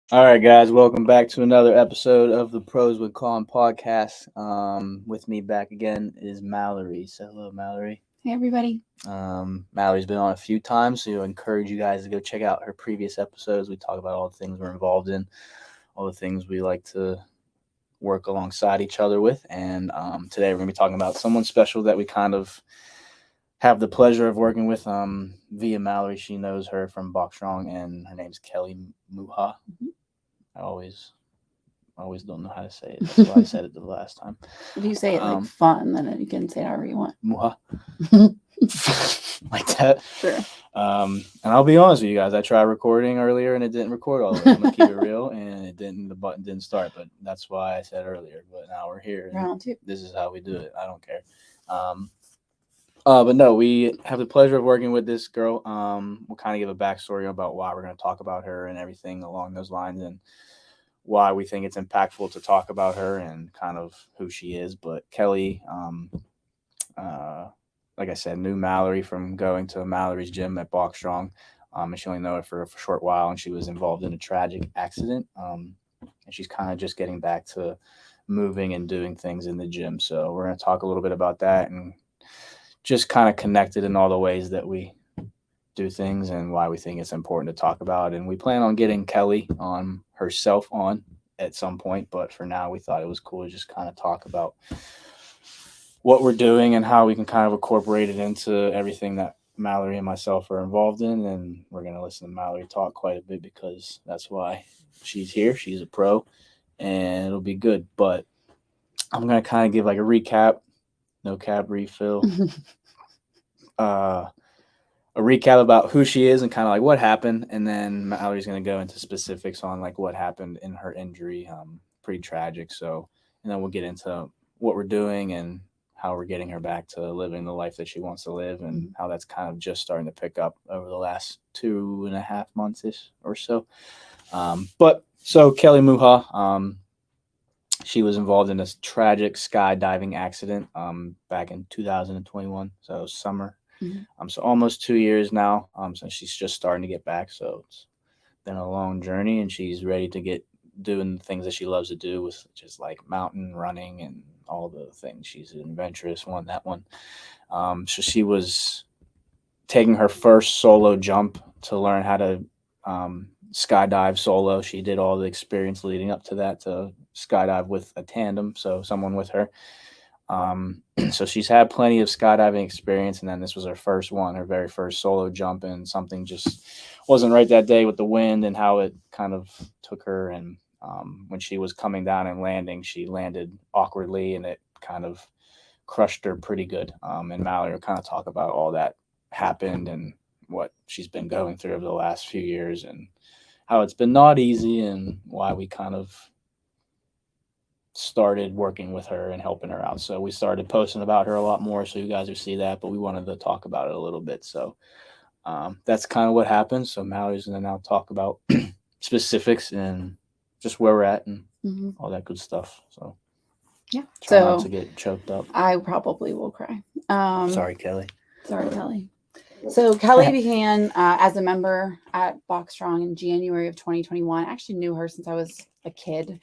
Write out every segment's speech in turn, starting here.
All right, guys, welcome back to another episode of the Pros with Colin podcast. With me back again is Mallory. So, hello, Mallory. Hey, everybody. Mallory's been on a few times, so I encourage you guys to go check out her previous episodes. We talk about all the things we're involved in, all the things we like to work alongside each other with. And today we're going to be talking about someone special that we kind of have the pleasure of working with via Mallory. She knows her from Box Strong, and her name's Kelly Muha. I always don't know how to say it. That's why I said it the last time. If you say it like fun, then you can say it however you want. Muha. Like that. Sure. And I'll be honest with you guys. I tried recording earlier and it didn't record all the way. I'm gonna keep it real, and it didn't. The button didn't start, but that's why I said earlier. But now we're here. Round two. This is how we do it. I don't care. But no, we have the pleasure of working with this girl. We'll kind of give a backstory about why we're going to talk about her and everything along those lines, and why we think it's impactful to talk about her and kind of who she is. But Kelly, like I said, knew Mallory from going to Mallory's gym at Box Strong. And she only knew her for a short while, and she was involved in a tragic accident. And she's kind of just getting back to moving and doing things in the gym. So we're going to talk a little bit about that and just kind of connected in all the ways that we do things and why we think it's important to talk about. And we plan on getting Kelly on herself on at some point, but for now we thought it was cool to just kind of talk about what we're doing and how we can kind of incorporate it into everything that Mallory and myself are involved in. And we're going to listen to Mallory talk quite a bit because that's why she's here. She's a pro and it'll be good. But I'm going to kind of give like a recap, no cab refill. A recap about who she is and kind of like what happened, and then Mallory's going to go into specifics on like what happened in her injury. Pretty tragic. So, and then we'll get into what we're doing and how we're getting her back to living the life that she wants to live, and how that's kind of just starting to pick up over the last 2.5 months or so. But so Kelly Muha, she was involved in this tragic skydiving accident back in 2021, so summer. So almost 2 years now. So she's just starting to get back. So it's been a long journey, and she's ready to get doing the things that she loves to do, which is like mountain running and all the things. She's an adventurous one. That one. So she was taking her first solo jump to learn how to skydive solo. She did all the experience leading up to that to skydive with a tandem, so someone with her. So she's had plenty of skydiving experience, and then this was her first one, her very first solo jump, and something just wasn't right that day with the wind and how it kind of took her. And when she was coming down and landing, she landed awkwardly, and it kind of crushed her pretty good. And Mallory will kind of talk about all that happened and what she's been going through over the last few years and how it's been not easy and why we kind of started working with her and helping her out. So we started posting about her a lot more, so you guys would see that, but we wanted to talk about it a little bit. So that's kind of what happened. So Mallory's going to now talk about specifics and just where we're at and all that good stuff. So yeah, try not to get choked up. I probably will cry. Sorry, Kelly. Sorry, Kelly. So Kelly began as a member at Box Strong in January of 2021. I actually knew her since I was a kid.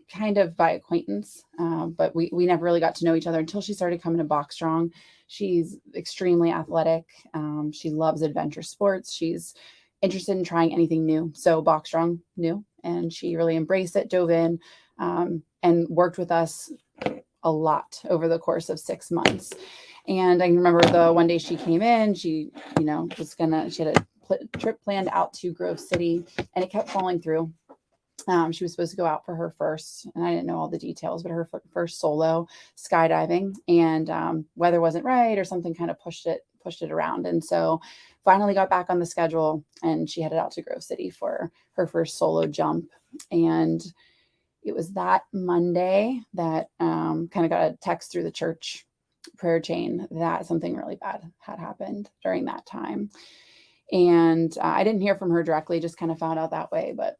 Kind of by acquaintance, but we never really got to know each other until she started coming to Box Strong. She's extremely athletic. She loves adventure sports. She's interested in trying anything new. So Box Strong knew, and she really embraced it, dove in, and worked with us a lot over the course of 6 months. And I can remember the one day she came in, she had a trip planned out to Grove City, and it kept falling through. She was supposed to go out for her first, and I didn't know all the details, but her first solo skydiving, and weather wasn't right or something kind of pushed it around. And so finally got back on the schedule, and she headed out to Grove City for her first solo jump. And it was that Monday that kind of got a text through the church prayer chain that something really bad had happened during that time. And I didn't hear from her directly, just kind of found out that way, but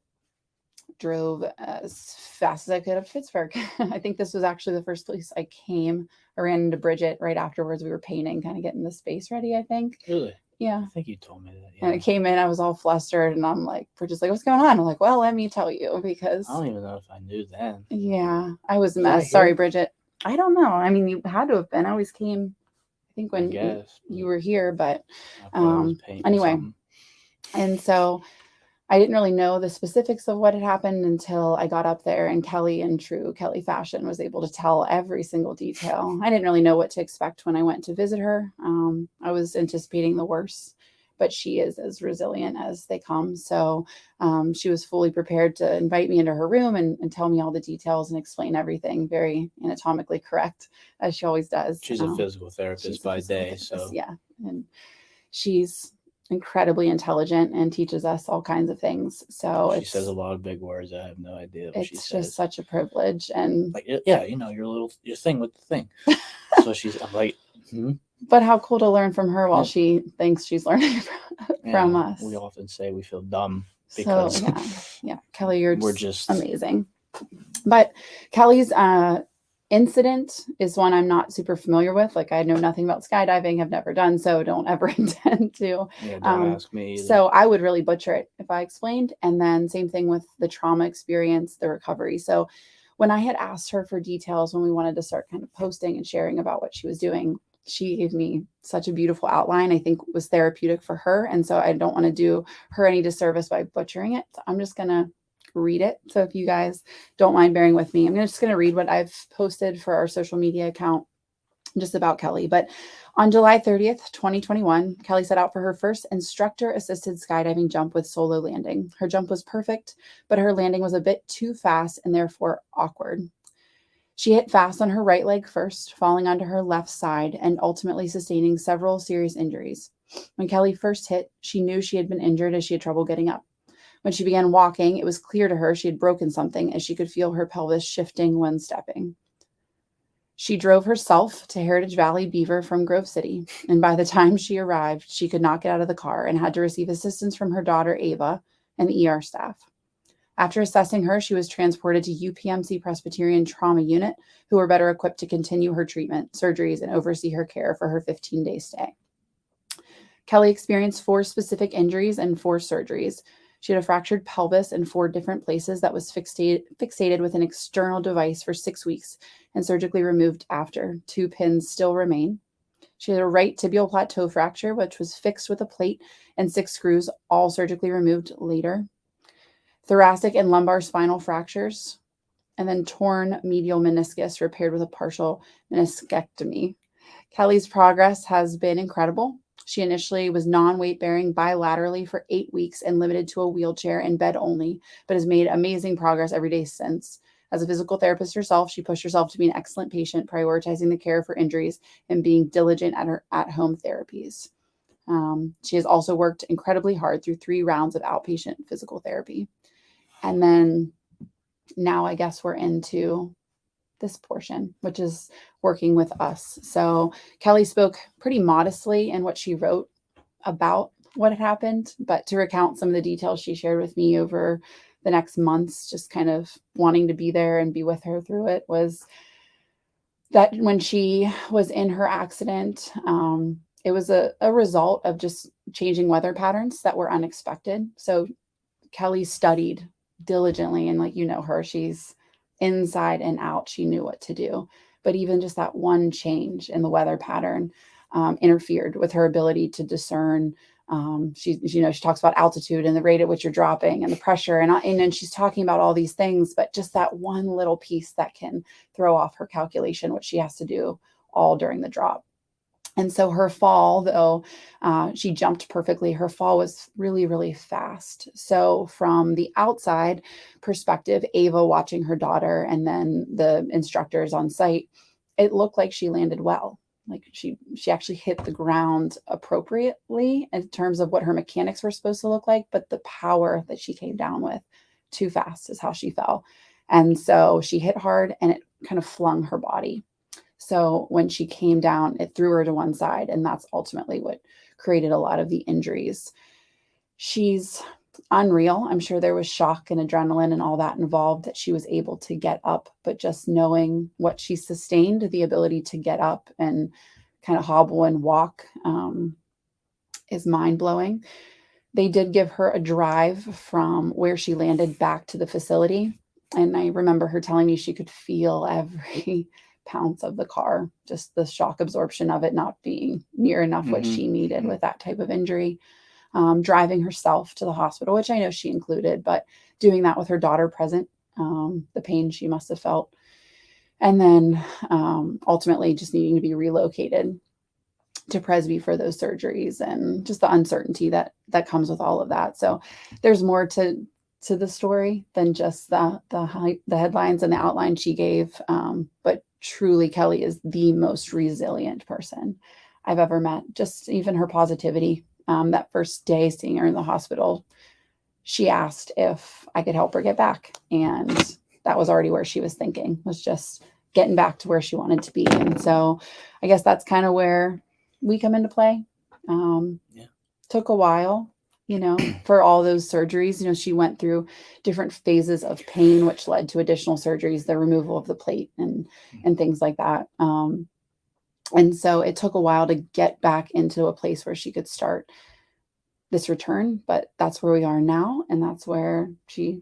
drove as fast as I could up to Pittsburgh. I think this was actually the first place I came. I ran into Bridget right afterwards. We were painting, kind of getting the space ready, I think. Really? Yeah. I think you told me that. And Yeah. I came in, I was all flustered, and I'm like, we're just like, what's going on? I'm like, well, let me tell you, I because don't even know if I knew then. yeah, I was a Was I mess. Sorry, here? Bridget. I don't know. I mean, you had to have been. I always came, I think, I when guess. you were here, but I probably was painting anyway. something. And so I didn't really know the specifics of what had happened until I got up there, and Kelly, in true Kelly fashion, was able to tell every single detail. I didn't really know what to expect when I went to visit her. I was anticipating the worst, but she is as resilient as they come. So she was fully prepared to invite me into her room and tell me all the details and explain everything very anatomically correct, as she always does. She's a physical therapist She's a by physical day, therapist, so yeah. And she's incredibly intelligent and teaches us all kinds of things. So she says a lot of big words. I have no idea what she it's just says. such a privilege. And Like, yeah, your thing with the thing. So I'm like, hmm? but how cool to learn from her while Yeah. she thinks she's learning from Yeah, us. we often say we feel dumb So because yeah, Kelly, you're we're just just amazing. But Kelly's incident is one I'm not super familiar with. Like, I know nothing about skydiving, have never done so, don't ever intend to. yeah. Don't ask me either. So I would really butcher it if I explained. And then same thing with the trauma experience, the recovery. So when I had asked her for details when we wanted to start kind of posting and sharing about what she was doing, she gave me such a beautiful outline. I think was therapeutic for her. And so I don't want to do her any disservice by butchering it. So I'm just going to read it. So if you guys don't mind bearing with me, I'm just going to read what I've posted for our social media account just about Kelly. But on July 30th, 2021, Kelly set out for her first instructor assisted skydiving jump with solo landing. Her jump was perfect, but her landing was a bit too fast and therefore awkward. She hit fast on her right leg first, falling onto her left side and ultimately sustaining several serious injuries. When Kelly first hit, she knew she had been injured as she had trouble getting up. When she began walking, it was clear to her she had broken something as she could feel her pelvis shifting when stepping. She drove herself to Heritage Valley Beaver from Grove City, and by the time she arrived, she could not get out of the car and had to receive assistance from her daughter, Ava, and the ER staff. After assessing her, she was transported to UPMC Presbyterian Trauma Unit, who were better equipped to continue her treatment, surgeries, and oversee her care for her 15-day stay. Kelly experienced 4 specific injuries and 4 surgeries. She had a fractured pelvis in 4 different places that was fixated with an external device for 6 weeks and surgically removed after. 2 pins still remain. She had a right tibial plateau fracture, which was fixed with a plate and 6 screws, all surgically removed later. Thoracic and lumbar spinal fractures, and then torn medial meniscus repaired with a partial meniscectomy. Kelly's progress has been incredible. She initially was non-weight bearing bilaterally for 8 weeks and limited to a wheelchair and bed only, but has made amazing progress every day since. As a physical therapist herself, she pushed herself to be an excellent patient, prioritizing the care for injuries and being diligent at her at-home therapies. She has also worked incredibly hard through 3 rounds of outpatient physical therapy. And then now I guess we're into this portion, which is working with us. So Kelly spoke pretty modestly in what she wrote about what had happened, but to recount some of the details she shared with me over the next months, just kind of wanting to be there and be with her through it, was that when she was in her accident, it was a result of just changing weather patterns that were unexpected. So Kelly studied diligently, and like her, she's inside and out. She knew what to do, but even just that one change in the weather pattern interfered with her ability to discern. She talks about altitude and the rate at which you're dropping and the pressure, and then she's talking about all these things, but just that one little piece that can throw off her calculation, which she has to do all during the drop. And so her fall, though she jumped perfectly, her fall was really, really fast. So from the outside perspective, Ava watching her daughter and then the instructors on site, it looked like she landed well. Like she actually hit the ground appropriately in terms of what her mechanics were supposed to look like, but the power that she came down with too fast is how she fell. And so she hit hard and it kind of flung her body. So when she came down, it threw her to one side, and that's ultimately what created a lot of the injuries. She's unreal. I'm sure there was shock and adrenaline and all that involved that she was able to get up, but just knowing what she sustained, the ability to get up and kind of hobble and walk, is mind blowing. They did give her a drive from where she landed back to the facility. And I remember her telling me she could feel every pounce of the car, just the shock absorption of it not being near enough what she needed with that type of injury. Driving herself to the hospital, which I know she included, but doing that with her daughter present, the pain she must have felt. And then ultimately just needing to be relocated to Presby for those surgeries, and just the uncertainty that comes with all of that. So there's more to the story than just the headlines and the outline she gave. But truly, Kelly is the most resilient person I've ever met. Just even her positivity. That first day seeing her in the hospital, she asked if I could help her get back, and that was already where she was thinking, was just getting back to where she wanted to be. And so I guess that's kind of where we come into play. Took a while, for all those surgeries. She went through different phases of pain, which led to additional surgeries, the removal of the plate and things like that. And so it took a while to get back into a place where she could start this return, but that's where we are now. And that's where she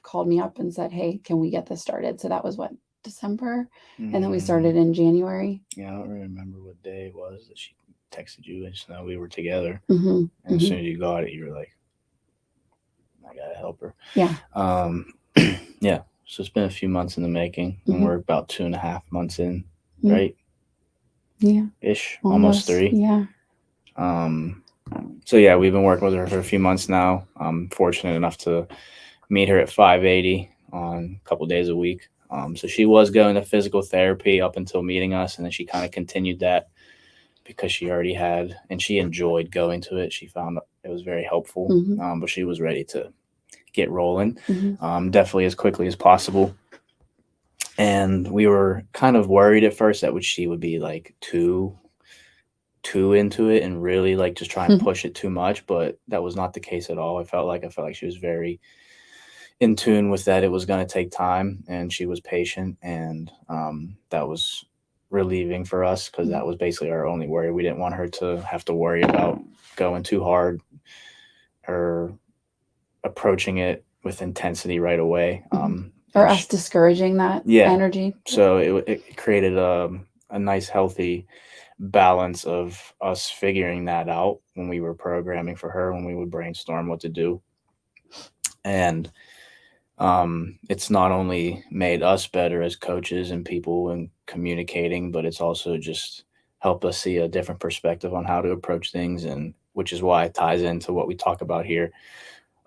called me up and said, "Hey, can we get this started?" So that was what, December? And then we started in January. Yeah, I don't really remember what day it was that she texted you. I just know we were together. And as soon as you got it, you were like, I gotta help her. Yeah. Yeah. So it's been a few months in the making, and we're about 2.5 months in, right? Yeah. Ish, almost 3. Yeah. So yeah, we've been working with her for a few months now. I'm fortunate enough to meet her at 580 on a couple days a week. So she was going to physical therapy up until meeting us, and then she kind of continued that because she already had, and she enjoyed going to it. She found it was very helpful, but she was ready to get rolling, definitely as quickly as possible. And we were kind of worried at first that she would be like too into it and really like just try and push it too much, but that was not the case at all. I felt like she was very in tune with that. It was going to take time, and she was patient, and that was relieving for us because that was basically our only worry. We didn't want her to have to worry about going too hard or approaching it with intensity right away, or us discouraging that energy. So it created a nice healthy balance of us figuring that out when we were programming for her, when we would brainstorm what to do. And it's not only made us better as coaches and people and communicating, but it's also just helped us see a different perspective on how to approach things, and which is why it ties into what we talk about here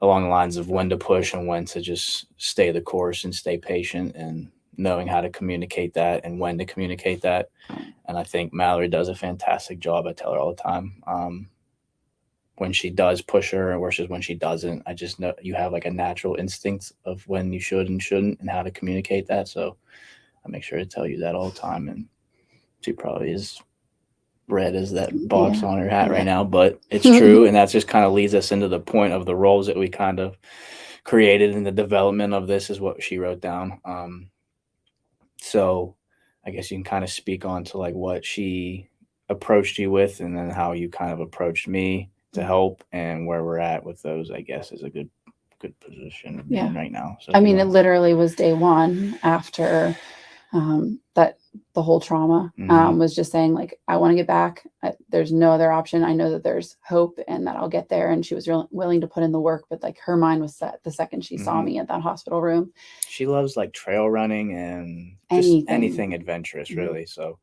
along the lines of when to push and when to just stay the course and stay patient, and knowing how to communicate that and when to communicate that. And I think Mallory does a fantastic job. I tell her all the time. When she does push her versus when she doesn't, I just know you have like a natural instinct of when you should and shouldn't and how to communicate that. So I make sure to tell you that all the time. And she probably is red as that box on her hat right now, but it's true. And that just kind of leads us into the point of the roles that we kind of created in the development of this, is what she wrote down. So I guess you can kind of speak on to like what she approached you with, and then how you kind of approached me to help, and where we're at with those, I guess, is a good position right now. So I mean, it literally was day one after that the whole trauma was just saying, like, I want to get back. There's no other option. I know that there's hope and that I'll get there. And she was willing to put in the work, but like her mind was set the second she saw me at that hospital room. She loves like trail running and just anything adventurous, really. So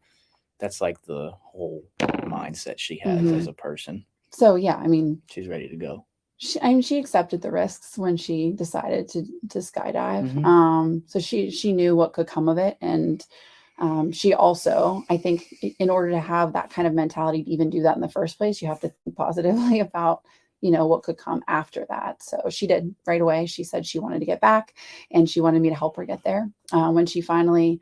that's like the whole mindset she has as a person. So yeah, I mean, she's ready to go. She accepted the risks when she decided to skydive. So she knew what could come of it. And she also, I think, in order to have that kind of mentality to even do that in the first place, you have to think positively about, what could come after that. So she did right away. She said she wanted to get back, and she wanted me to help her get there. When she finally,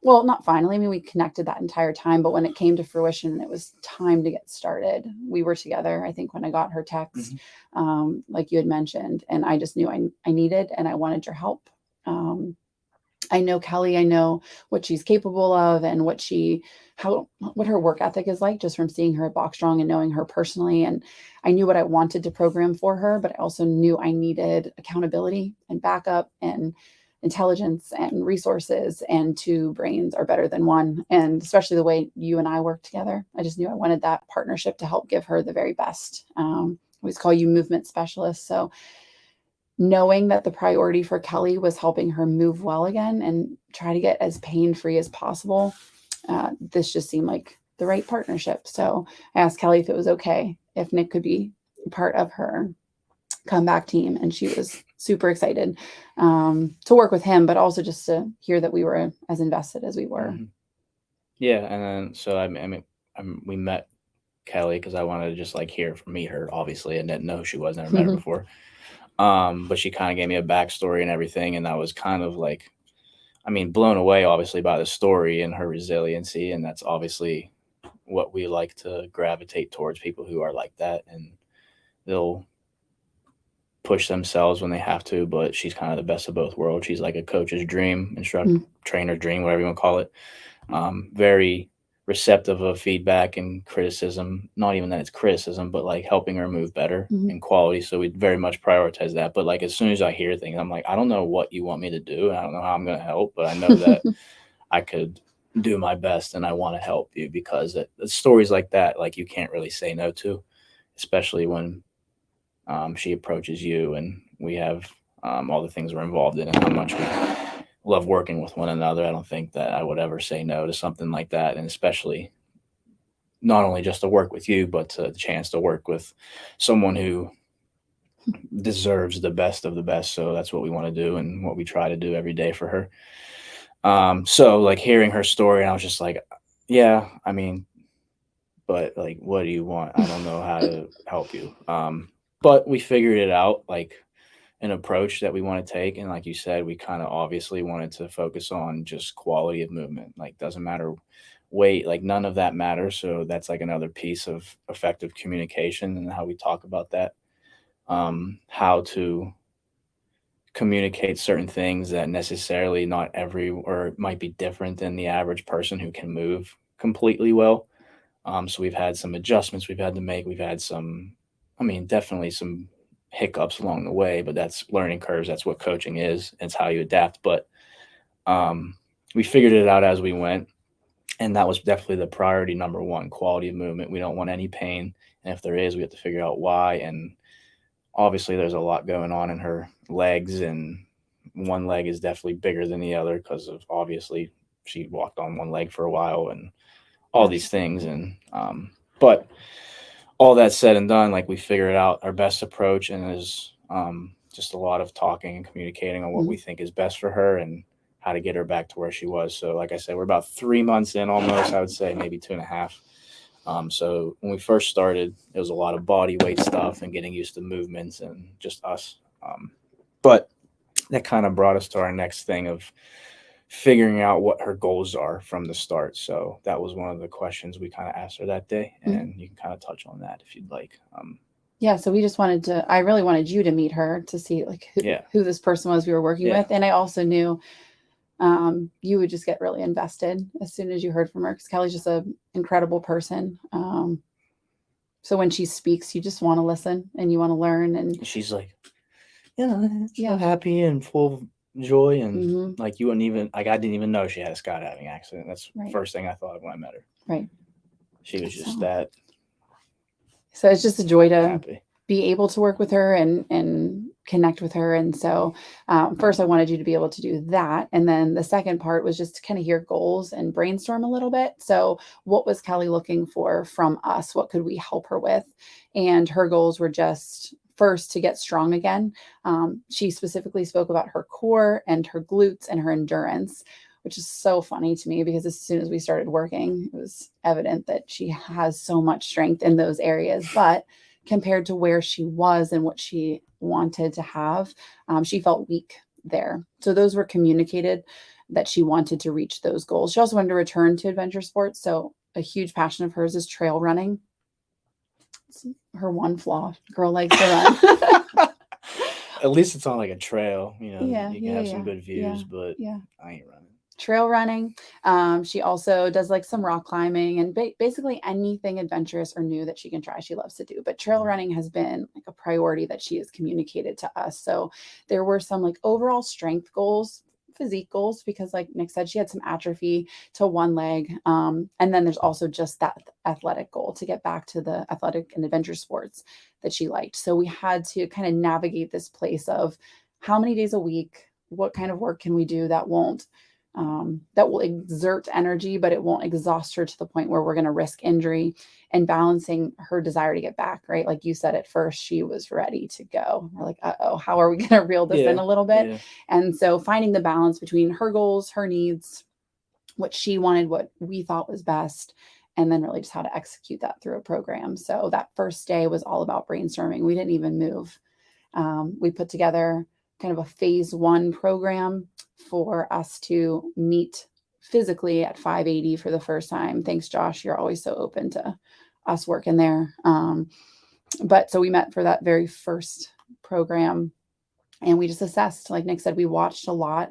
well, not finally, I mean, we connected that entire time, but when it came to fruition, it was time to get started. We were together, I think, when I got her text, like you had mentioned, and I just knew I needed and I wanted your help. I know Kelly, I know what she's capable of and what her work ethic is like just from seeing her at Box Strong and knowing her personally. And I knew what I wanted to program for her, but I also knew I needed accountability and backup and intelligence and resources, and two brains are better than one. And especially the way you and I work together, I just knew I wanted that partnership to help give her the very best. I always call you movement specialists. So knowing that the priority for Kelly was helping her move well again and try to get as pain free as possible, this just seemed like the right partnership. So I asked Kelly if it was okay if Nick could be part of her comeback team, and she was super excited to work with him, but also just to hear that we were as invested as we were. Mhm. Yeah, and then so we met Kelly because I wanted to just like meet her, obviously, and didn't know who she was, never met her before. But she kind of gave me a backstory and everything, and I was kind of like, I mean, blown away, obviously, by the story and her resiliency, and that's obviously what we like to gravitate towards, people who are like that, and they'll push themselves when they have to. But she's kind of the best of both worlds. She's like a coach's dream, instructor, trainer dream, whatever you want to call it. Very receptive of feedback and criticism. Not even that it's criticism, but like helping her move better in quality. So we very much prioritize that. But like as soon as I hear things, I'm like, I don't know what you want me to do, and I don't know how I'm going to help, but I know that I could do my best, and I want to help you because stories like that, like you can't really say no to, especially when she approaches you, and we have all the things we're involved in and how much we love working with one another. I don't think that I would ever say no to something like that, and especially not only just to work with you, but to the chance to work with someone who deserves the best of the best. So that's what we want to do and what we try to do every day for her. So like hearing her story, and I was just like, yeah, I mean, but like, what do you want? I don't know how to help you. But we figured it out, like an approach that we want to take. And like you said, we kind of obviously wanted to focus on just quality of movement. Like, doesn't matter weight, like none of that matters. So that's like another piece of effective communication and how we talk about that. How to communicate certain things that necessarily not every or might be different than the average person who can move completely well. So we've had some adjustments we've had to make. We've had some, I mean, definitely some hiccups along the way, but that's learning curves. That's what coaching is. It's how you adapt. But um, we figured it out as we went. And that was definitely the priority number one, quality of movement. We don't want any pain. And if there is, we have to figure out why. And obviously, there's a lot going on in her legs, and one leg is definitely bigger than the other because of obviously she walked on one leg for a while and all these things. And but all that said and done, like we figured out our best approach, and is just a lot of talking and communicating on what we think is best for her and how to get her back to where she was. So, like I said, we're about 3 months in almost, I would say maybe 2.5. So when we first started, it was a lot of body weight stuff and getting used to movements and just us. But that kind of brought us to our next thing of figuring out what her goals are from the start. So that was one of the questions we kind of asked her that day, and you can kind of touch on that if you'd like. Yeah, so we just wanted to, I really wanted you to meet her to see like who this person was we were working with. And I also knew you would just get really invested as soon as you heard from her, because Kelly's just an incredible person. So when she speaks, you just want to listen and you want to learn. And she's like, so happy and full of joy, and like you wouldn't even like, I didn't even know she had a skydiving accident. That's the first thing I thought of when I met her. Right. She was just that. So it's just a joy to happy. Be able to work with her and connect with her. And so first I wanted you to be able to do that. And then the second part was just to kind of hear goals and brainstorm a little bit. So what was Kelly looking for from us? What could we help her with? And her goals were just first to get strong again. She specifically spoke about her core and her glutes and her endurance, which is so funny to me because as soon as we started working, it was evident that she has so much strength in those areas. But compared to where she was and what she wanted to have, she felt weak there. So those were communicated that she wanted to reach those goals. She also wanted to return to adventure sports. So a huge passion of hers is trail running. It's her one flaw. Girl likes to run. At least it's on like a trail. Yeah, You can yeah, have some yeah, good yeah, views, but yeah. I ain't running. Trail running. She also does like some rock climbing and basically anything adventurous or new that she can try. She loves to do. But trail Mhm. running has been like a priority that she has communicated to us. So there were some like overall strength goals, physique goals, because like Nick said, she had some atrophy to one leg. And then there's also just that athletic goal to get back to the athletic and adventure sports that she liked. So we had to kind of navigate this place of how many days a week, what kind of work can we do that will exert energy, but it won't exhaust her to the point where we're going to risk injury, and balancing her desire to get back, right? Like you said, at first she was ready to go. We're like, oh, how are we going to reel this in Yeah, a little bit? yeah, And so finding the balance between her goals, her needs, what she wanted, what we thought was best, and then really just how to execute that through a program. So that first day was all about brainstorming. We didn't even move. We put together kind of a phase one program for us to meet physically at 580 for the first time. Thanks, Josh. You're always so open to us working there. But so we met for that very first program, and we just assessed. Like Nick said, we watched a lot.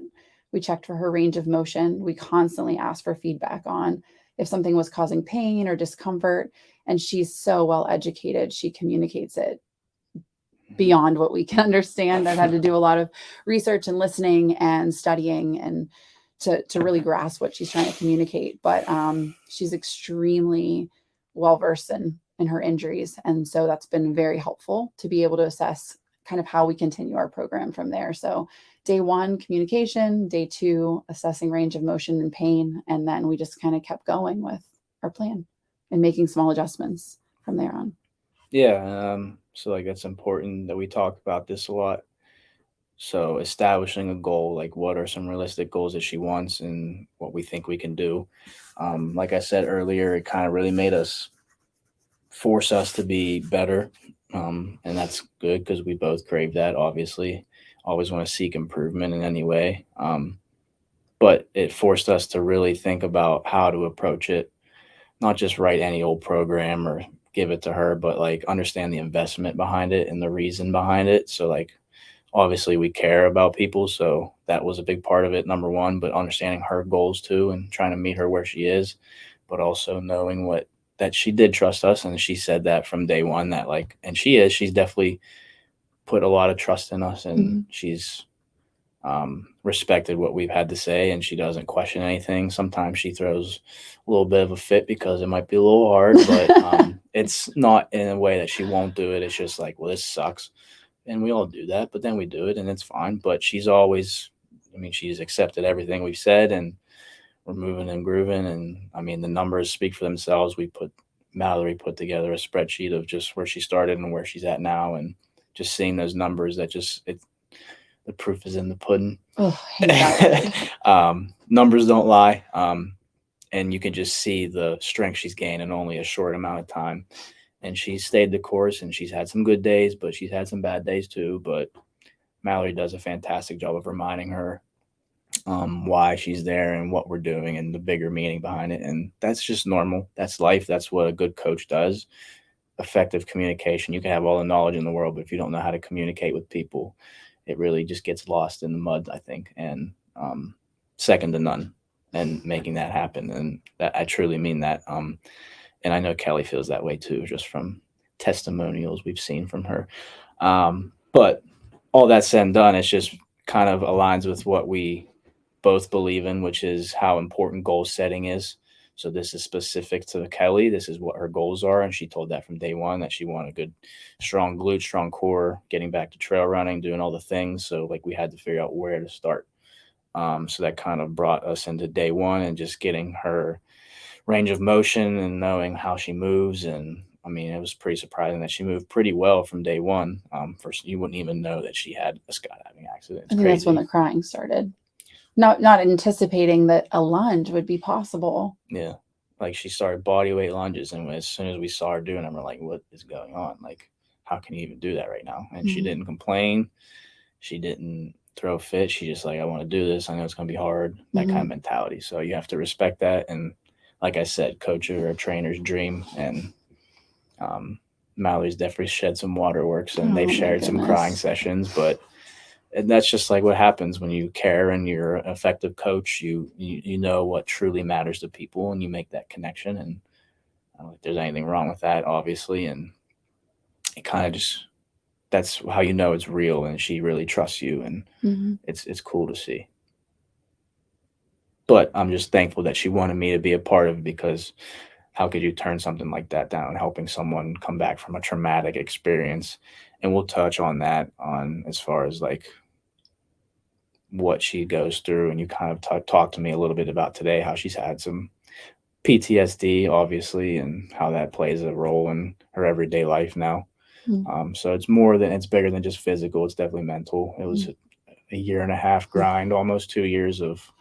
We checked for her range of motion. We constantly asked for feedback on if something was causing pain or discomfort. And she's so well educated. She communicates it beyond what we can understand. I've had to do a lot of research and listening and studying and to really grasp what she's trying to communicate. But she's extremely well versed in her injuries, and so that's been very helpful to be able to assess kind of how we continue our program from there. So day one, communication; day two, assessing range of motion and pain, and then we just kind of kept going with our plan and making small adjustments from there on. yeah. So like that's important that we talk about this a lot. So establishing a goal, like what are some realistic goals that she wants and what we think we can do. Like I said earlier, it kind of really made us force us to be better. And that's good because we both crave that, obviously. Always want to seek improvement in any way. But it forced us to really think about how to approach it, not just write any old program or give it to her, but like understand the investment behind it and the reason behind it. So, like, obviously, we care about people. So that was a big part of it, number one, but understanding her goals too and trying to meet her where she is, but also knowing that she did trust us. And she said that from day one that, like, and she's definitely put a lot of trust in us and Mm-hmm. she's respected what we've had to say and she doesn't question anything. Sometimes she throws a little bit of a fit because it might be a little hard, but it's not in a way that she won't do it. It's just like, well, this sucks. And we all do that, but then we do it and it's fine. But she's always, I mean, she's accepted everything we've said and we're moving and grooving. And I mean, the numbers speak for themselves. Mallory put together a spreadsheet of just where she started and where she's at now. And just seeing those numbers that the proof is in the pudding. Oh, I hate that word. Numbers don't lie. And you can just see the strength she's gained in only a short amount of time. And she's stayed the course and she's had some good days, but she's had some bad days too. But Mallory does a fantastic job of reminding her why she's there and what we're doing and the bigger meaning behind it. And that's just normal. That's life. That's what a good coach does. Effective communication. You can have all the knowledge in the world, but if you don't know how to communicate with people, it really just gets lost in the mud, I think. And second to none and making that happen. And that, I truly mean that. And I know Kelly feels that way too, just from testimonials we've seen from her. But all that said and done, it's just kind of aligns with what we both believe in, which is how important goal setting is. So this is specific to Kelly. This is what her goals are, and she told that from day one that she wanted a good, strong glute, strong core, getting back to trail running, doing all the things. So like we had to figure out where to start. So that kind of brought us into day one and just getting her range of motion and knowing how she moves. And I mean, it was pretty surprising that she moved pretty well from day one. First, you wouldn't even know that she had a skydiving accident. I It's think that's when crazy. the crying started. Not anticipating that a lunge would be possible. Yeah. Like she started body weight lunges, and as soon as we saw her doing them, we're like, "What is going on? Like, how can you even do that right now?" And she Mhm. didn't complain. She didn't throw a fit. She just like, "I want to do this. I know it's gonna be hard." That kind of Mhm. mentality. So you have to respect that. And like I said, coach or a trainer's dream. And um, Mallory's definitely shed some waterworks, and they've Oh my shared some crying goodness. sessions. But and that's just like what happens when you care and you're an effective coach. You know what truly matters to people, and you make that connection. And I don't think there's anything wrong with that, obviously. And it kind of just that's how you know it's real, and she really trusts you, and Mhm. it's cool to see. But I'm just thankful that she wanted me to be a part of it, because how could you turn something like that down, helping someone come back from a traumatic experience? And we'll touch on that on as far as like what she goes through, and you kind of talk to me a little bit about today how she's had some PTSD, obviously, and how that plays a role in her everyday life now. Mm, So it's more than it's bigger than just physical. It's definitely mental. It was mm. a year and a half grind, almost 2 years of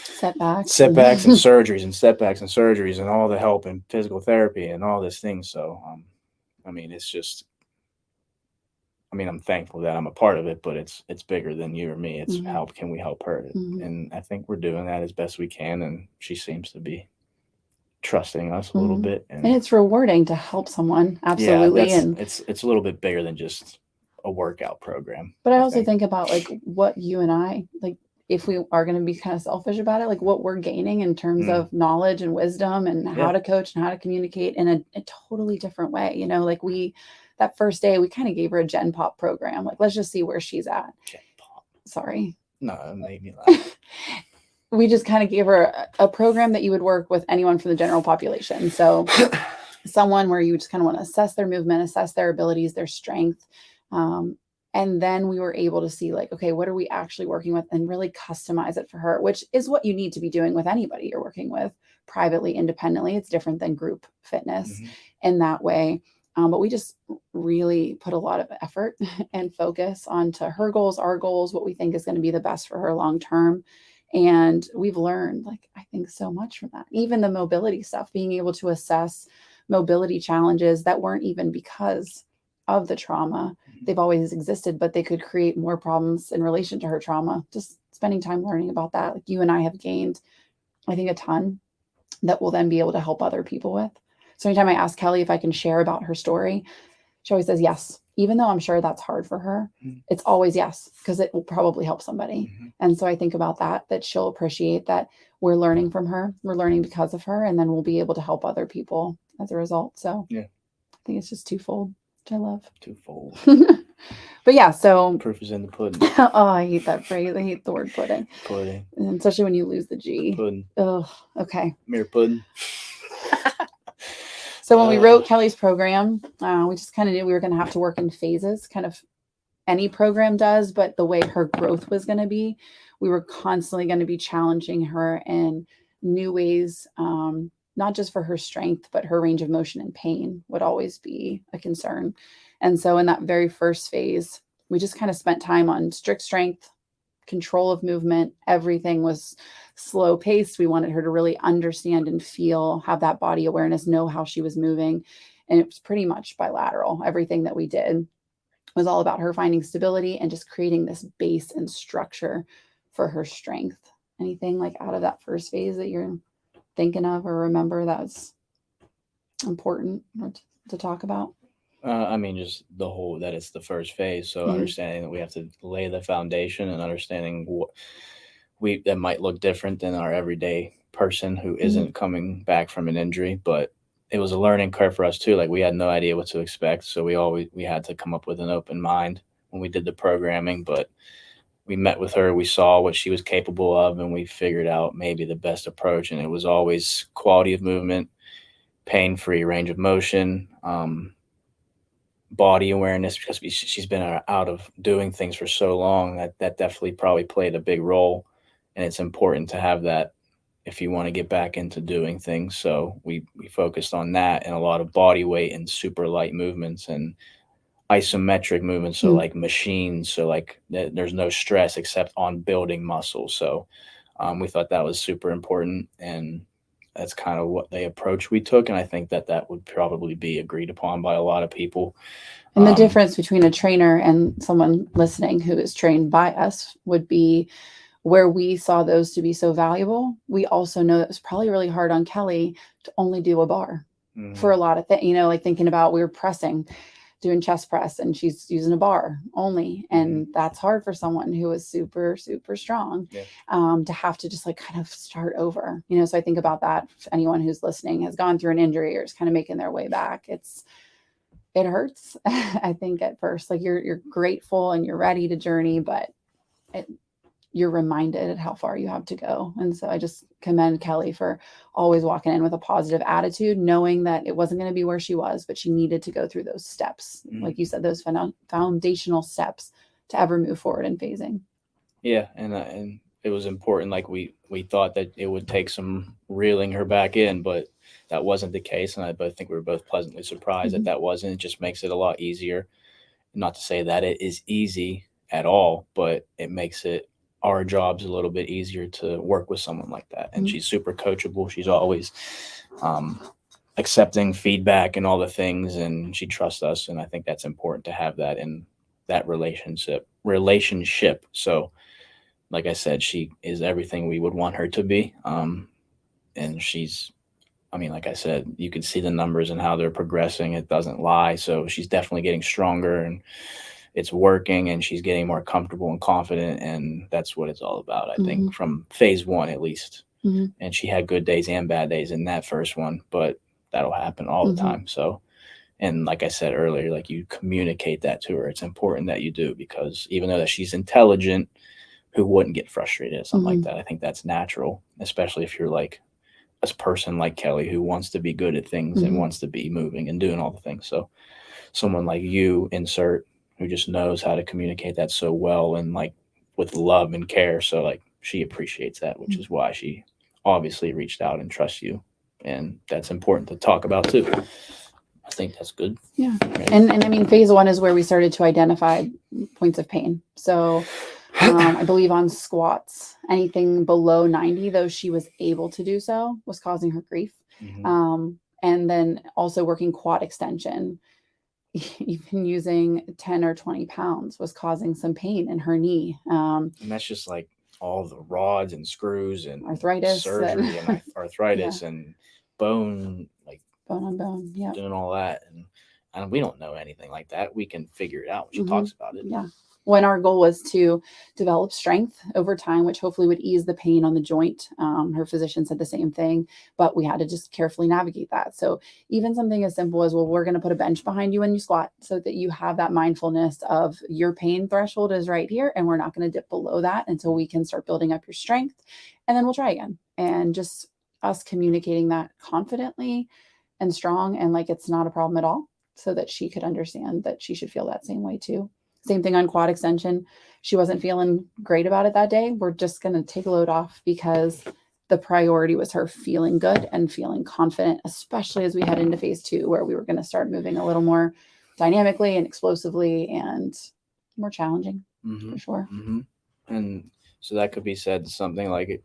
Setbacks. setbacks and surgeries and setbacks and surgeries and all the help and physical therapy and all this things. So, I mean, it's just, I mean, I'm thankful that I'm a part of it, but it's bigger than you or me. It's Mhm, how can we help her? mhm, And I think we're doing that as best we can. And she seems to be trusting us a little mhm. bit. And And it's rewarding to help someone, yeah, absolutely. that's And it's a little bit bigger than just a workout program, but I I also think. think about like what you and I like if we are going to be kind of selfish about it, like what we're gaining in terms Mm, of knowledge and wisdom and how yeah. to coach and how to communicate in a totally different way. You know, like we that first day we kind of gave her a Gen Pop program. Like let's just see where she's at. Jet pop. Sorry. No, it made me laugh. We just kind of gave her a program that you would work with anyone from the general population. So someone where you just kind of want to assess their movement, assess their abilities, their strength. Um, and then we were able to see, like, okay, what are we actually working with and really customize it for her, which is what you need to be doing with anybody you're working with privately, independently. It's different than group fitness Hmm. in that way. But we just really put a lot of effort and focus onto her goals, our goals, what we think is going to be the best for her long term. And we've learned, like, I think so much from that. Even the mobility stuff, being able to assess mobility challenges that weren't even because of the trauma. They've always existed, but they could create more problems in relation to her trauma. Just spending time learning about that. Like you and I have gained, I think, a ton that we'll then be able to help other people with. So anytime I ask Kelly if I can share about her story, she always says yes. Even though I'm sure that's hard for her, it's always yes, because it will probably help somebody. Hmm. And so I think about that, that she'll appreciate that we're learning from her. We're learning because of her, and then we'll be able to help other people as a result. So Yeah, I think it's just twofold, which I love. twofold. But yeah, so Proof is in the pudding. oh, I hate that phrase. I hate the word pudding, Pudding. and especially when you lose the G. Pudding. Oh, okay. Mere pudding. So when we uh, wrote Kelly's program, we just kind of knew we were going to have to work in phases, kind of any program does, but the way her growth was going to be, we were constantly going to be challenging her in new ways, not just for her strength, but her range of motion and pain would always be a concern. And so in that very first phase, we just kind of spent time on strict strength, control of movement. Everything was slow paced. We wanted her to really understand and feel, have that body awareness, know how she was moving. And it was pretty much bilateral. Everything that we did was all about her finding stability and just creating this base and structure for her strength. Anything like out of that first phase that you're thinking of or remember that's important to talk about? I mean, just the whole that it's the first phase. So Mm-hmm. understanding that we have to lay the foundation, and understanding what we that might look different than our everyday person who Mm-hmm. isn't coming back from an injury. But it was a learning curve for us too. Like we had no idea what to expect, so we had to come up with an open mind when we did the programming. But we met with her, we saw what she was capable of, and we figured out maybe the best approach. And it was always quality of movement, pain free range of motion. Body awareness, because she's been out of doing things for so long, that definitely probably played a big role, and it's important to have that if you want to get back into doing things. So we focused on that, and a lot of body weight and super light movements and isometric movements, so like machines, so like there's no stress except on building muscle. So we thought that was super important, and that's kind of what the approach we took, and I think that would probably be agreed upon by a lot of people. And the um, difference between a trainer and someone listening who is trained by us would be where we saw those to be so valuable. We also know that it was probably really hard on Kelly to only do a bar for mhm. a lot of things, you know, like thinking about we were pressing doing chest press and she's using a bar only. And that's hard for someone who is super, super strong, Yeah. to have to just like kind of start over, So I think about that. If anyone who's listening has gone through an injury or is kind of making their way back, it hurts. I think at first, like you're grateful and you're ready to journey, but it, you're reminded at how far you have to go. And so I just commend Kelly for always walking in with a positive attitude, knowing that it wasn't going to be where she was, but she needed to go through those steps. Like you said, those foundational steps to ever move forward in phasing. Yeah, and it was important. Like we thought that it would take some reeling her back in, but that wasn't the case. And I both think we were both pleasantly surprised that wasn't. It just makes it a lot easier. Not to say that it is easy at all, but it makes it our jobs a little bit easier to work with someone like that. And she's super coachable. She's always um, accepting feedback and all the things, and she trusts us. And I think that's important to have that in that relationship. So like I said, she is everything we would want her to be. And she's, I mean, like I said, you can see the numbers and how they're progressing. It doesn't lie. So she's definitely getting stronger and it's working, and she's getting more comfortable and confident. And that's what it's all about, I think, from phase one at least. And she had good days and bad days in that first one, but that'll happen all the time. So, and like I said earlier, like you communicate that to her. It's important that you do, because even though that she's intelligent, who wouldn't get frustrated at something like that? I think that's natural, especially if you're like a person like Kelly who wants to be good at things and wants to be moving and doing all the things. So someone like you, insert, who just knows how to communicate that so well and like with love and care. So like she appreciates that, which is why she obviously reached out and trusts you. And that's important to talk about too. I think that's good. Yeah. Right. And I mean, phase one is where we started to identify points of pain. So I believe on squats, anything below 90, though she was able to do so, was causing her grief. And then also working quad extension, even using 10 or 20 pounds was causing some pain in her knee. And that's just like all the rods and screws and arthritis surgery and arthritis and bone, like bone on bone, doing all that. And we don't know anything like that. We can figure it out when she talks about it. Yeah. When our goal was to develop strength over time, which hopefully would ease the pain on the joint. Her physician said the same thing, but we had to just carefully navigate that. So even something as simple as, well, we're going to put a bench behind you when you squat so that you have that mindfulness of your pain threshold is right here, and we're not going to dip below that until we can start building up your strength. And then we'll try again. And just us communicating that confidently and strong and like it's not a problem at all, so that she could understand that she should feel that same way too. Same thing on quad extension. She wasn't feeling great about it that day. We're just going to take a load off because the priority was her feeling good and feeling confident, especially as we head into phase two, where we were going to start moving a little more dynamically and explosively and more challenging for sure. And so that could be said something like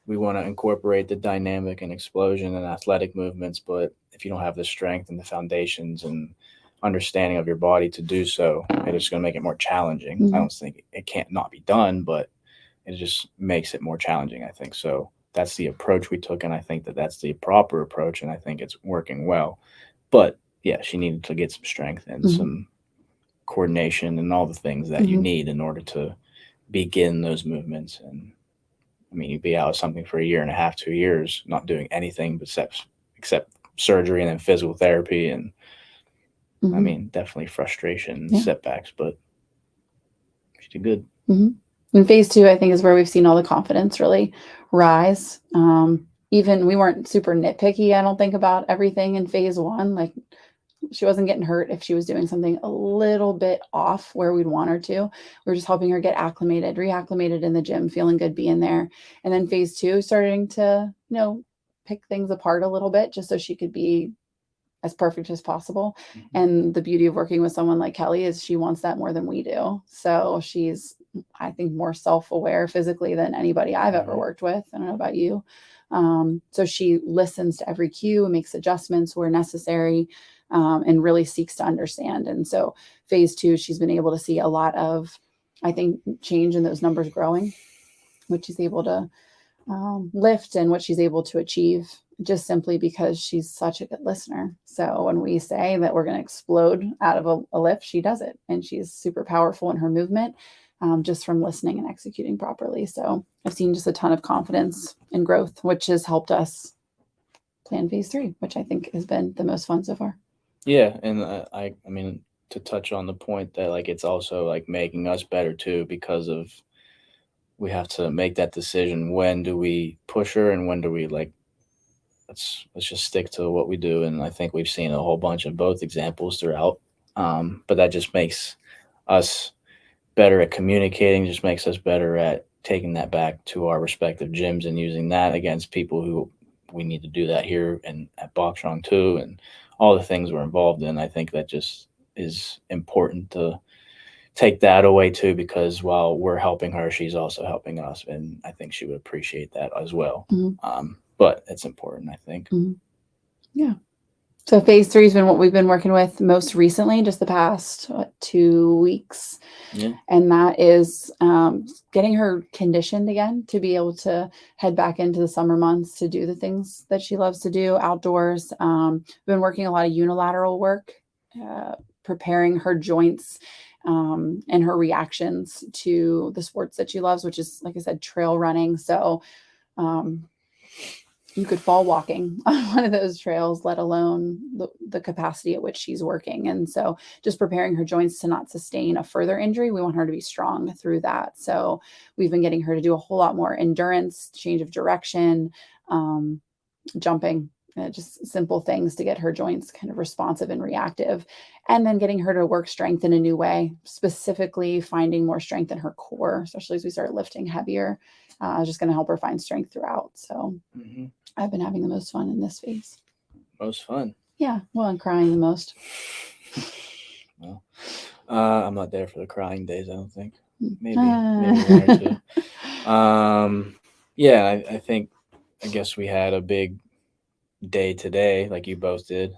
we want to incorporate the dynamic and explosion and athletic movements, but if you don't have the strength and the foundations and understanding of your body to do so, it's going to make it more challenging. I don't think it can't not be done, but it just makes it more challenging, I think. So that's the approach we took, and I think that that's the proper approach, and I think it's working well. But yeah, she needed to get some strength and some coordination and all the things that you need in order to begin those movements. And I mean, you'd be out of something for a year and a half, 2 years, not doing anything except surgery and then physical therapy. And I mean, definitely frustration and setbacks, but she did good. In phase two, I think, is where we've seen all the confidence really rise. Even we weren't super nitpicky, I don't think, about everything in phase one. Like she wasn't getting hurt if she was doing something a little bit off where we'd want her to. We were just helping her get reacclimated in the gym, feeling good being there. And then phase two, starting to, pick things apart a little bit just so she could be as perfect as possible. And the beauty of working with someone like Kelly is she wants that more than we do. So she's, I think, more self-aware physically than anybody I've ever worked with. I don't know about you. So she listens to every cue, makes adjustments where necessary, and really seeks to understand. And so phase two, she's been able to see a lot of, I think, change in those numbers growing, which she's able to lift and what she's able to achieve, just simply because she's such a good listener. So when we say that we're going to explode out of a lift, she does it. And she's super powerful in her movement, just from listening and executing properly. So I've seen just a ton of confidence and growth, which has helped us plan phase 3, which I think has been the most fun so far. Yeah, and I mean, to touch on the point that like it's also like making us better too, because of we have to make that decision. When do we push her, and when do we like let's just stick to what we do? And I think we've seen a whole bunch of both examples throughout. But that just makes us better at communicating, just makes us better at taking that back to our respective gyms and using that against people who we need to do that here and at Bokstrong too, and all the things we're involved in. I think that just is important to take that away too, because while we're helping her, she's also helping us, and I think she would appreciate that as well. Mhm. But it's important, I think. Mhm. Yeah. So phase 3 has been what we've been working with most recently, just the past 2 weeks. Yeah. And that is getting her conditioned again to be able to head back into the summer months to do the things that she loves to do outdoors. Been working a lot of unilateral work, preparing her joints and her reactions to the sports that she loves, which is, like I said, trail running. So um, you could fall walking on one of those trails, let alone the capacity at which she's working. And so just preparing her joints to not sustain a further injury. We want her to be strong through that. So we've been getting her to do a whole lot more endurance, change of direction, jumping, just simple things to get her joints kind of responsive and reactive. And then getting her to work strength in a new way, specifically finding more strength in her core, especially as we start lifting heavier. Just going to help her find strength throughout. So I've been having the most fun in this phase. Most fun. Yeah, well, I'm crying the most. Well, I'm not there for the crying days, I don't think. Maybe one or two. Yeah, I think, I guess we had a big day today, like you both did.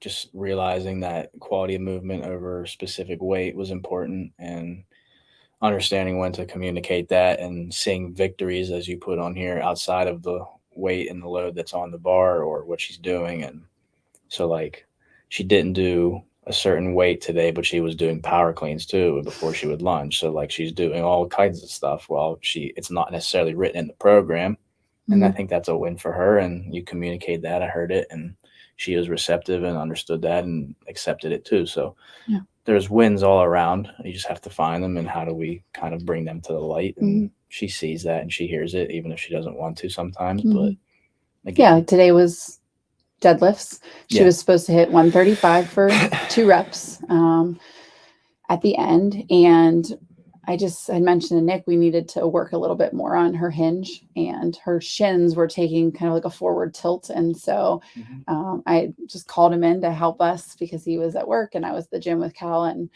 Just realizing that quality of movement over specific weight was important, and understanding when to communicate that, and seeing victories, as you put on here, outside of the weight and the load that's on the bar or what she's doing. And so, like, she didn't do a certain weight today, but she was doing power cleans too before she would lunge. So, like, she's doing all kinds of stuff. Well, it's not necessarily written in the program. And I think that's a win for her. And you communicate that. I heard it, and she was receptive and understood that and accepted it too. So, Yeah. there's wins all around. You just have to find them, and how do we kind of bring them to the light? And she sees that and she hears it, even if she doesn't want to sometimes. But again, yeah, today was deadlifts. She was supposed to hit 135 for 2 reps at the end. And I just had mentioned to Nick we needed to work a little bit more on her hinge, and her shins were taking kind of like a forward tilt. And so I just called him in to help us because he was at work and I was at the gym with Cal, and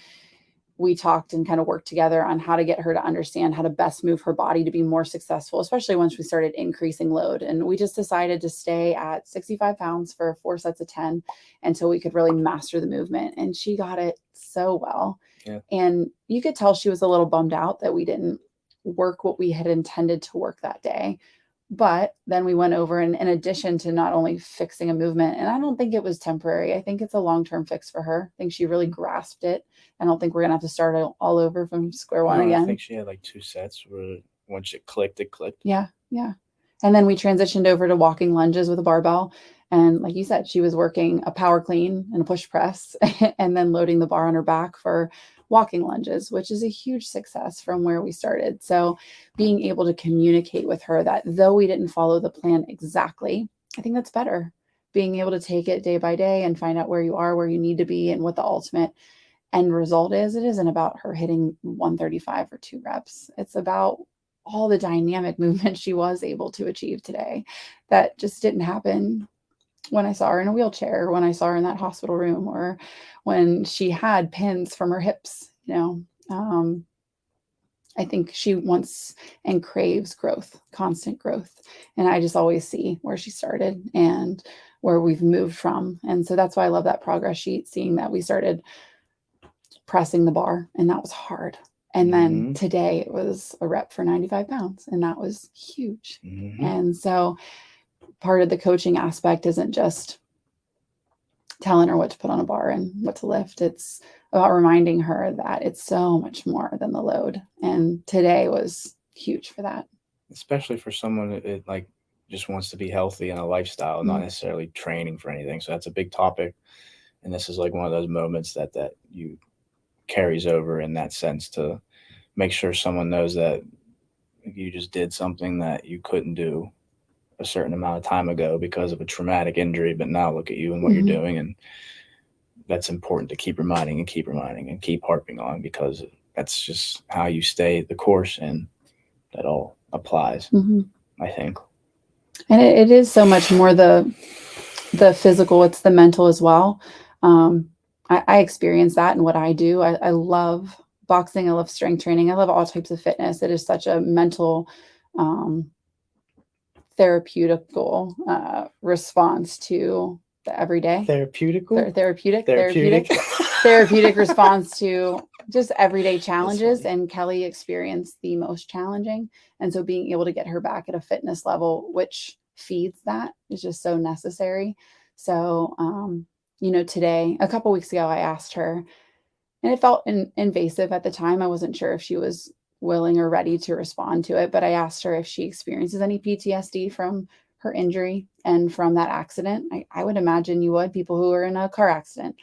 we talked and kind of worked together on how to get her to understand how to best move her body to be more successful, especially once we started increasing load. And we just decided to stay at 65 pounds for 4 sets of 10 until we could really master the movement. And she got it so well. Yeah. And you could tell she was a little bummed out that we didn't work what we had intended to work that day. But then we went over, and in addition to not only fixing a movement, and I don't think it was temporary, I think it's a long-term fix for her. I think she really grasped it. I don't think we're going to have to start all over from square one again. I think she had like 2 sets where once it clicked, it clicked. Yeah, yeah. And then we transitioned over to walking lunges with a barbell. And like you said, she was working a power clean and a push press and then loading the bar on her back for walking lunges, which is a huge success from where we started. So being able to communicate with her that though we didn't follow the plan exactly, I think that's better. Being able to take it day by day and find out where you are, where you need to be, and what the ultimate end result is. It isn't about her hitting 135 for 2 reps. It's about all the dynamic movement she was able to achieve today that just didn't happen when I saw her in a wheelchair, when I saw her in that hospital room, or when she had pins from her hips. I think she wants and craves growth, constant growth. And I just always see where she started and where we've moved from. And so that's why I love that progress sheet, seeing that we started pressing the bar, and that was hard. And then Mm-hmm. today it was a rep for 95 pounds, and that was huge. Mm-hmm. And so part of the coaching aspect isn't just telling her what to put on a bar and what to lift. It's about reminding her that it's so much more than the load. And today was huge for that. Especially for someone that like just wants to be healthy in a lifestyle, not Mm-hmm. necessarily training for anything. So that's a big topic, and this is like one of those moments that you carries over in that sense to make sure someone knows that you just did something that you couldn't do a certain amount of time ago because of a traumatic injury, but now look at you and what you're Mm-hmm. doing. And that's important to keep reminding and keep reminding and keep harping on, because that's just how you stay the course, and that all applies, Mm-hmm. I think. And it is so much more the physical, it's the mental as well. Um, I experience that in what I do. I love boxing. I love strength training. I love all types of fitness. It is such a mental, um, therapeutical response to the everyday. Therapeutical? Therapeutic, Therapeutic? therapeutic response to just everyday That's challenges. funny. And Kelly experienced the most challenging. And so being able to get her back at a fitness level, which feeds that, is just so necessary. So, today, a couple weeks ago, I asked her, and it felt invasive at the time. I wasn't sure if she was willing or ready to respond to it, but I asked her if she experiences any PTSD from her injury and from that accident. I would imagine you would. People who are in a car accident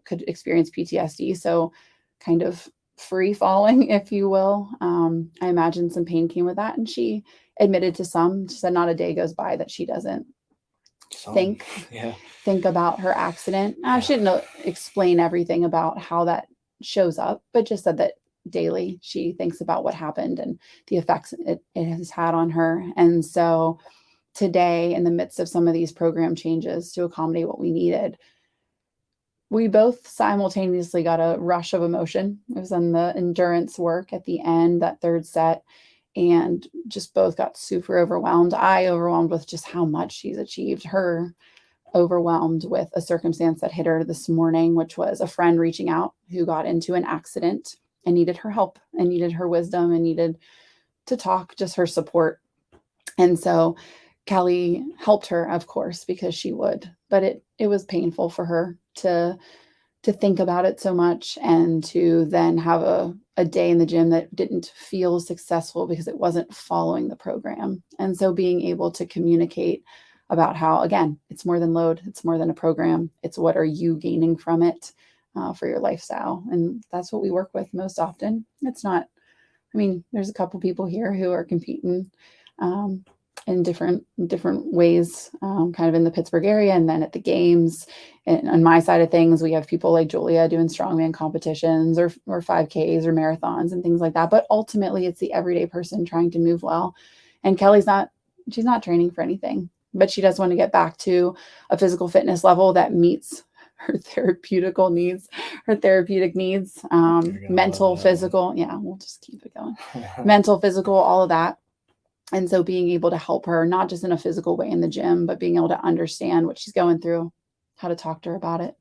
could experience PTSD. So, kind of free falling, if you will. I imagine some pain came with that. And she admitted to some. She said not a day goes by that she doesn't Some. think Yeah. think about her accident. I Yeah. shouldn't explain everything about how that shows up, but just said that daily she thinks about what happened and the effects it has had on her. And so today, in the midst of some of these program changes to accommodate what we needed, we both simultaneously got a rush of emotion. It was on the endurance work at the end, that third set, and just both got super overwhelmed. I overwhelmed with just how much she's achieved. Her overwhelmed with a circumstance that hit her this morning, which was a friend reaching out who got into an accident and needed her help and needed her wisdom and needed to talk, just her support. And so Kelly helped her, of course, because she would, but it was painful for her to think about it so much and to then have a day in the gym that didn't feel successful because it wasn't following the program. And so being able to communicate about how, again, it's more than load, it's more than a program, it's what are you gaining from it for your lifestyle. And that's what we work with most often. It's not, I mean, there's a couple people here who are competing um, in different ways, kind of in the Pittsburgh area, and then at the games. And on my side of things, we have people like Julia doing strongman competitions or 5Ks or marathons and things like that. But ultimately, it's the everyday person trying to move well. And Kelly's not; she's not training for anything, but she does want to get back to a physical fitness level that meets her therapeutical needs, her therapeutic needs, You're going to love mental, that one. physical. Yeah, we'll just keep it going. Mental, physical, all of that. And so being able to help her, not just in a physical way in the gym, but being able to understand what she's going through, how to talk to her about it,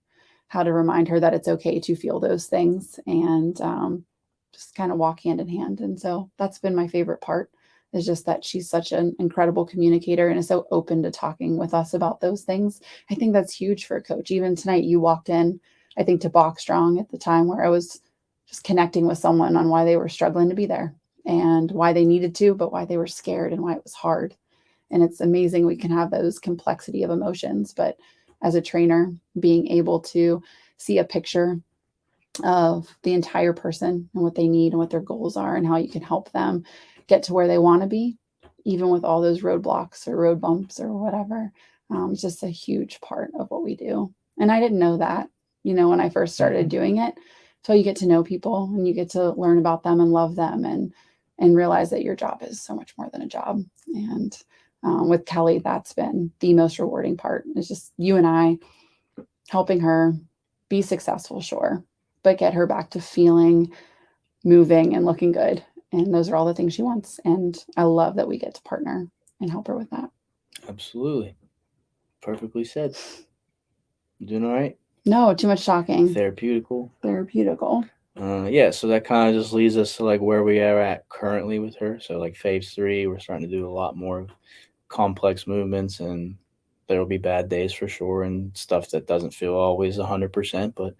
how to remind her that it's okay to feel those things, and just kind of walk hand in hand. And so that's been my favorite part, is just that she's such an incredible communicator and is so open to talking with us about those things. I think that's huge for a coach. Even tonight, you walked in, I think, to Box Strong at the time where I was just connecting with someone on why they were struggling to be there and why they needed to, but why they were scared and why it was hard. And it's amazing we can have those complexity of emotions. But as a trainer, being able to see a picture of the entire person and what they need and what their goals are and how you can help them get to where they want to be, even with all those roadblocks or road bumps or whatever, it's just a huge part of what we do. And I didn't know that, when I first started Mhm. doing it, until you get to know people and you get to learn about them and love them and realize that your job is so much more than a job. And with Kelly, that's been the most rewarding part. It's just you and I helping her be successful, sure, but get her back to feeling, moving, and looking good. And those are all the things she wants. And I love that we get to partner and help her with that. Absolutely. Perfectly said. You doing all right? No, too much talking. Therapeutical. Therapeutical. Yeah, so that kind of just leads us to like where we are at currently with her. So like phase 3, we're starting to do a lot more of complex movements, and there will be bad days for sure, and stuff that doesn't feel always 100%. But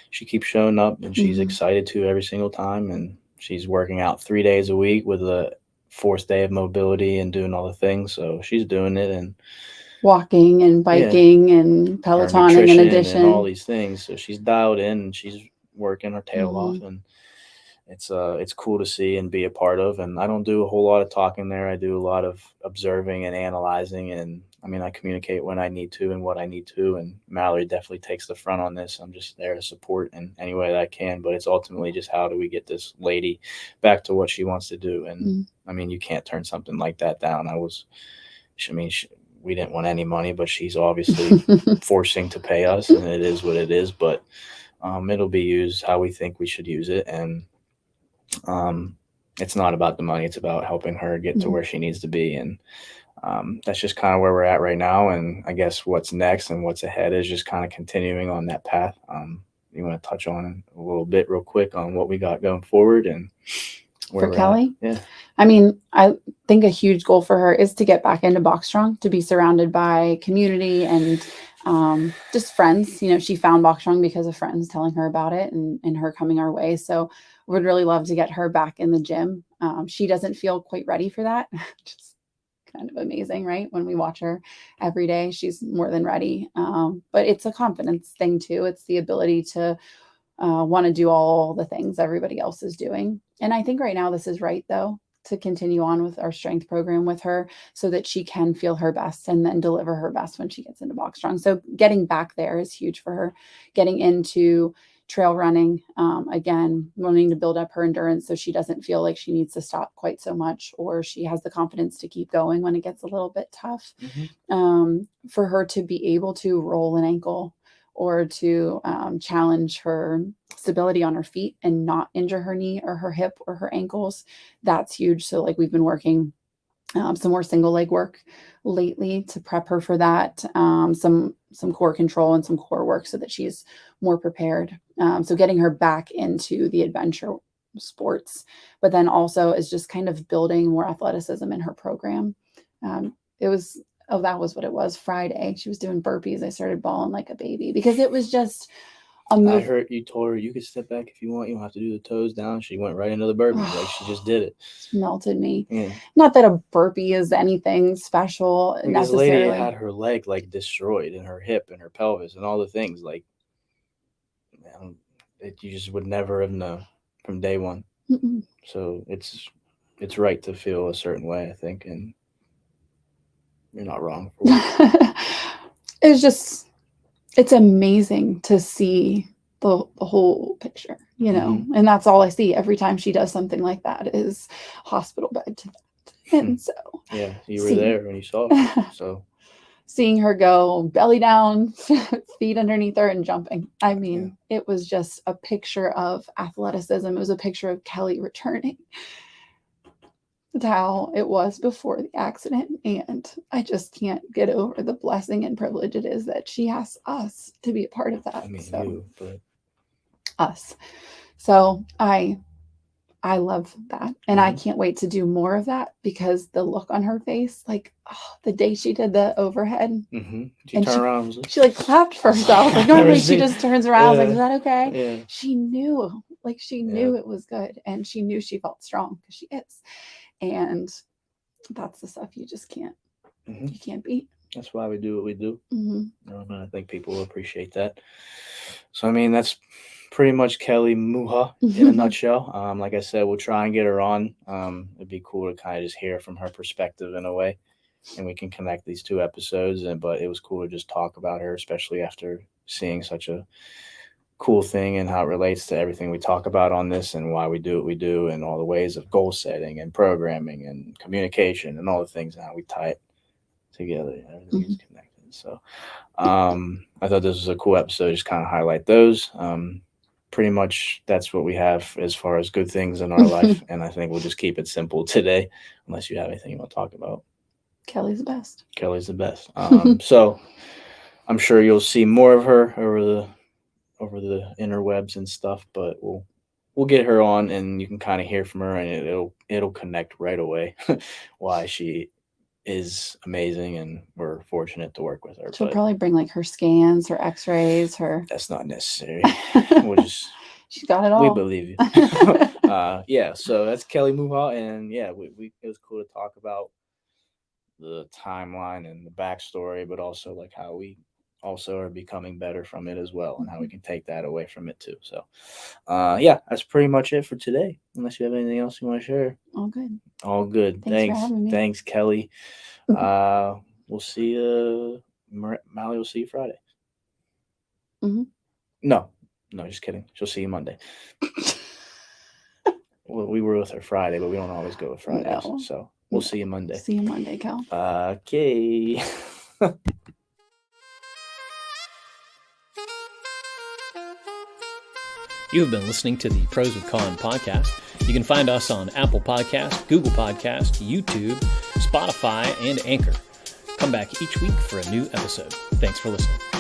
she keeps showing up, and she's Hmm. excited to every single time, and she's working out 3 days a week with a fourth day of mobility and doing all the things. So she's doing it, and Walking and yeah, biking and her Pelotoning in nutrition and all addition. these things. So she's dialed in, and she's working her tail off, Hmm. and it's cool to see and be a part of. And I don't do a whole lot of talking there. I do a lot of observing and analyzing, and I mean I communicate when I need to and what I need to. And Mallory definitely takes the front on this. I'm just there to support in any way that I can. But it's ultimately just how do we get this lady back to what she wants to do. And I mean you can't turn something like that down. I mean we didn't want any money, but she's obviously forcing to pay us, and it is what it is. But it'll be used how we think we should use it, and um, it's not about the money. It's about helping her get to Hmm. where she needs to be. And that's just kind of where we're at right now. And I guess what's next and what's ahead is just kind of continuing on that path. You want to touch on a little bit real quick on what we got going forward and where For we're at? Kelly, Yeah. I mean, I think a huge goal for her is to get back into box strong, to be surrounded by community and just friends. You know, she found box strong because of friends telling her about it and her coming our way. So would really love to get her back in the gym. She doesn't feel quite ready for that. Just kind of amazing, right? When we watch her every day, she's more than ready. But it's a confidence thing too. It's the ability to want to do all the things everybody else is doing. And I think right now this is right, though, to continue on with our strength program with her so that she can feel her best and then deliver her best when she gets into box strong. So getting back there is huge for her. Getting into trail running, again, wanting to build up her endurance so she doesn't feel like she needs to stop quite so much, or she has the confidence to keep going when it gets a little bit tough. Hmm. For her to be able to roll an ankle or to challenge her stability on her feet and not injure her knee or her hip or her ankles, that's huge. So, like, we've been working some more single leg work lately to prep her for that. Some core control and some core work so that she's more prepared. So getting her back into the adventure sports, but then also is just kind of building more athleticism in her program. It was that was what it was. Friday, she was doing burpees. I started bawling like a baby because it was just a I move. heard you told her you could step back if you want. You don't have to do the toes down. She went right into the burpees like she just did it. Melted me. Yeah. Not that a burpee is anything special Like this lady necessarily. had her leg like destroyed and her hip and her pelvis and all the things like man, that you just would never have known from day one. Mm-mm. So it's right to feel a certain way, I think, and you're not wrong for it. It's just it's amazing to see the whole picture, you know, Hmm. and that's all I see every time she does something like that is hospital bed to that. And so Yeah, you were see there when you saw it. So seeing her go belly down, feet underneath her, and jumping. I yeah. mean, it was just a picture of athleticism. It was a picture of Kelly returning to how it was before the accident. And I just can't get over the blessing and privilege it is that she has us to be a part of that. I mean So, you, but us. So, I love that. And I hmm can't wait to do more of that because the look on her face, like, oh, the day she did the overhead she and turned she around and was like, she like clapped for herself. Like I've never normally she seen. just turns around, I was like, Yeah, is that okay? yeah, She knew, like she yeah. knew it was good and she knew she felt strong because she is. And that's the stuff hmm you can't beat. That's why we do what we do. Hmm. And I think people will appreciate that. So I mean, that's pretty much Kelly Muha in a nutshell. Like I said, we'll try and get her on. It'd be cool to kind of just hear from her perspective in a way, and we can connect these two episodes. And but it was cool to just talk about her, especially after seeing such a cool thing and how it relates to everything we talk about on this and why we do what we do and all the ways of goal setting and programming and communication and all the things and how we tie it together. Everything is connected. So I thought this was a cool episode. Just kind of highlight those. Pretty much that's what we have as far as good things in our life, and I think we'll just keep it simple today, unless you have anything you want to talk about. Kelly's the best. Kelly's the best. So I'm sure you'll see more of her over the interwebs and stuff, but we'll we'll get her on, and you can kind of hear from her, and it'll connect right away why she is amazing, and we're fortunate to work with her. She'll But probably bring like her scans, her X-rays, her. that's not necessary. We'll just She's got it we all. believe you. Yeah. So that's Kelly Muha, and yeah, we it was cool to talk about the timeline and the backstory, but also like how we also are becoming better from it as well, and how we can take that away from it too. So, yeah, that's pretty much it for today. Unless you have anything else you want to share. All good. All good. Thanks for having me. Thanks, Kelly. We'll see you. Mally will see you Friday. Mm-hmm. No, just kidding. She'll see you Monday. Well, we were with her Friday, but we don't always go with Fridays. No. So we'll see you Monday. See you Monday, Cal. Okay. You have been listening to the Pros of Con podcast. You can find us on Apple Podcast, Google Podcast, YouTube, Spotify, and Anchor. Come back each week for a new episode. Thanks for listening.